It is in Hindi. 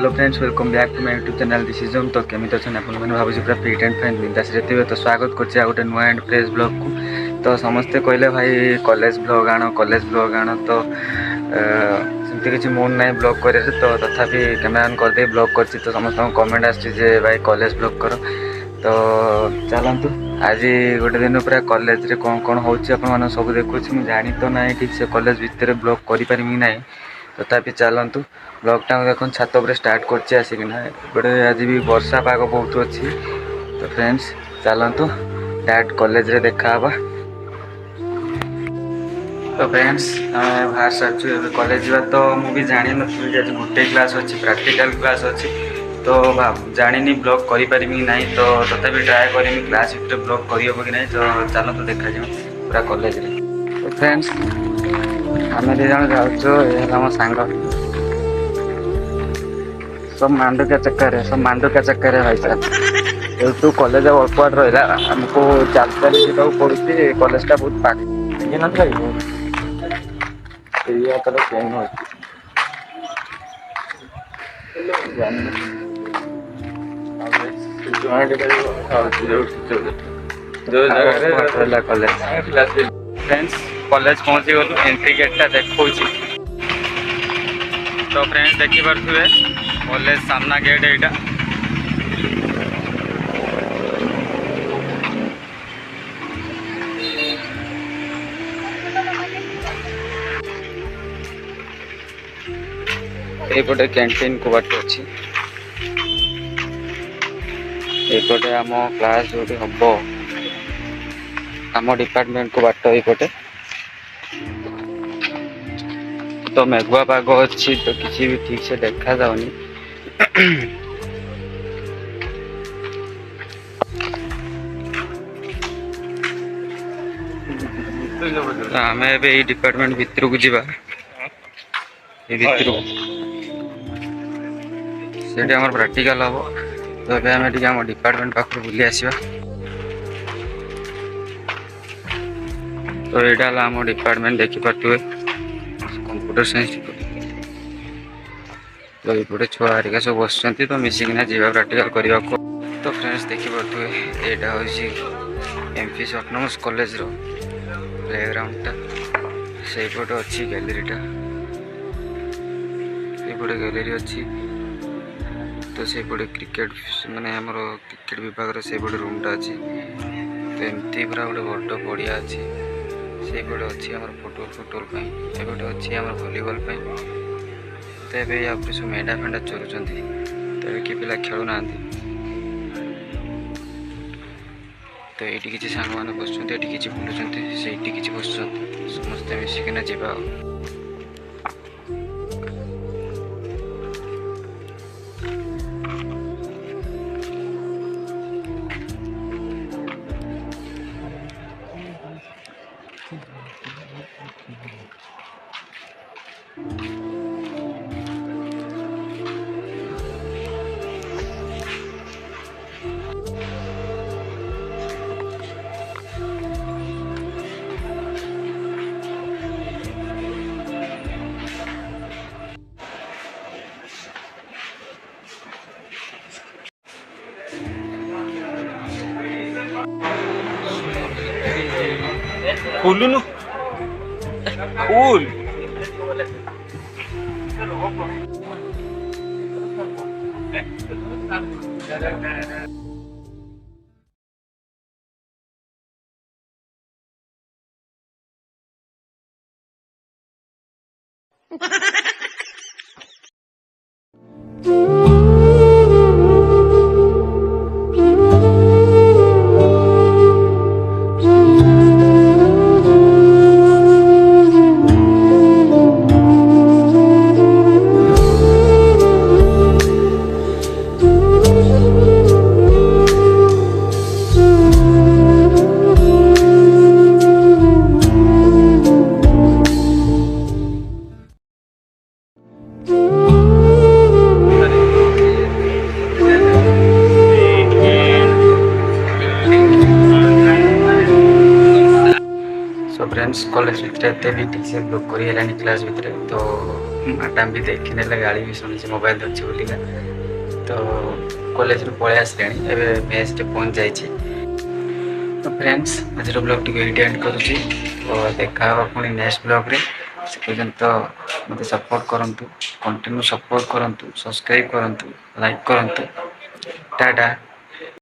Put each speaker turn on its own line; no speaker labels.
Hello friends, welcome back to my YouTube channel this is Om. तो केमिति अच्छा आपने भावी पूरा फिट एंड फाइन बिंदास थे। तो स्वागत कर गोटे नुआ एंड फ्रेश ब्लॉग को। तो समस्ते कहले भाई कॉलेज ब्लॉग आण तो सेमती किसी मूड ना ब्लॉग कर तो तथापि कैमेरामैन करदे ब्लॉग कर। तो समस्त कमेंट आसे भाई कॉलेज ब्लॉग कर। तो चलतु आज गोटे दिन पूरा कॉलेज रे कौन कौन हो सब देखुँ। मुझे जानी तो ना ठीक से कॉलेज भितर ब्लॉग करें ना। तथापि चलतु ब्लॉगटा देख छात पर स्टार्ट कर आसिकना एपटे आज भी वर्षा पाग बहुत अच्छी। तो फ्रेंड्स चलतु डायरेक्ट कॉलेज रे देखा। तो फ्रेंड्स बाहर सारी कॉलेज जा। तो मुझे जानी नी आज गोटे क्लास अच्छी प्रैक्टिकल क्लास अच्छी। तो जानी ब्लॉग करें ना। तो तथापि ट्राए करी क्लास भितर ब्लॉग करहब कि नहीं। तो चलतु देखा पूरा कॉलेज रे। तो फ्रेंड्स आम दु जन जाऊँ मो सांग सब मांडुका चक्कर भाई साहब। तू कॉलेज अल्प बाट रहा आमको चल चल जावाक पड़ुଛି। कॉलेजटा बहुत पाख पेन हो फ्रेंड्स कॉलेज पहुँची गलु एंट्री गेटा देखा। तो फ्रेंड्स देखिपे कॉलेज सामना गेट एटा। एपटे कैंटीन को बाट अच्छी। एपटे आम क्लास जो हम आम डिपार्टमेंट को बाट एपटे। तो मेघुआ पाग अच्छी तो किसी भी ठीक से देखा जाऊनी। तो आम ए डिपार्टमेंट भितर को जावा से आम प्रैक्टिकल हम। तो ये आम डिपार्टमेंट पाख बुली आसवा। तो यहाँ आम डिपार्टमेंट देखिपे कंप्यूटर साइंस। तो ये छुआ हरिका सब बस तो मिसिकिना जावा प्रैक्टिकल करने को। तो फ्रेंड्स देखिपे यहाँ हूँ एमपी ऑटोनोमस कॉलेज रो प्लेग्राउंडटा से पटे अच्छी गैलेरीटा। ये गैलेरी अच्छी। तो से क्रिकेट माने आमर क्रिकेट विभाग से रूमटा अच्छी। तो एमती पूरा गोटे बड़ पड़िया अच्छी। से अच्छी फुटबॉल एपटे अच्छी आम भलीबल। तो ये सब मेढा फेंडा चलुंट। तो ये कि पिला खेलुना। तो ये किसी सांग मैंने बस कि बुलूं से कि बस समस्ते मिसिकिना जावा। फूल फूल फ्रेंड्स कॉलेज भितर एत भी ठीक से ब्लॉग कर क्लास भितर तो मैडम भी देखने गाड़ी भी शुणी मोबाइल धरची बोलिका तो कॉलेज रू पलि आसले मेस पहुँच जाइए। तो फ्रेंड्स आज ब्लॉग टी एंड करुँची तो देखा पुणी नेक्स्ट ब्लॉग रे से पर्यंत मत सपोर्ट करूँ कंटिन्यू सपोर्ट करूँ सब्सक्राइब करूँ लाइक करूँ टाटा।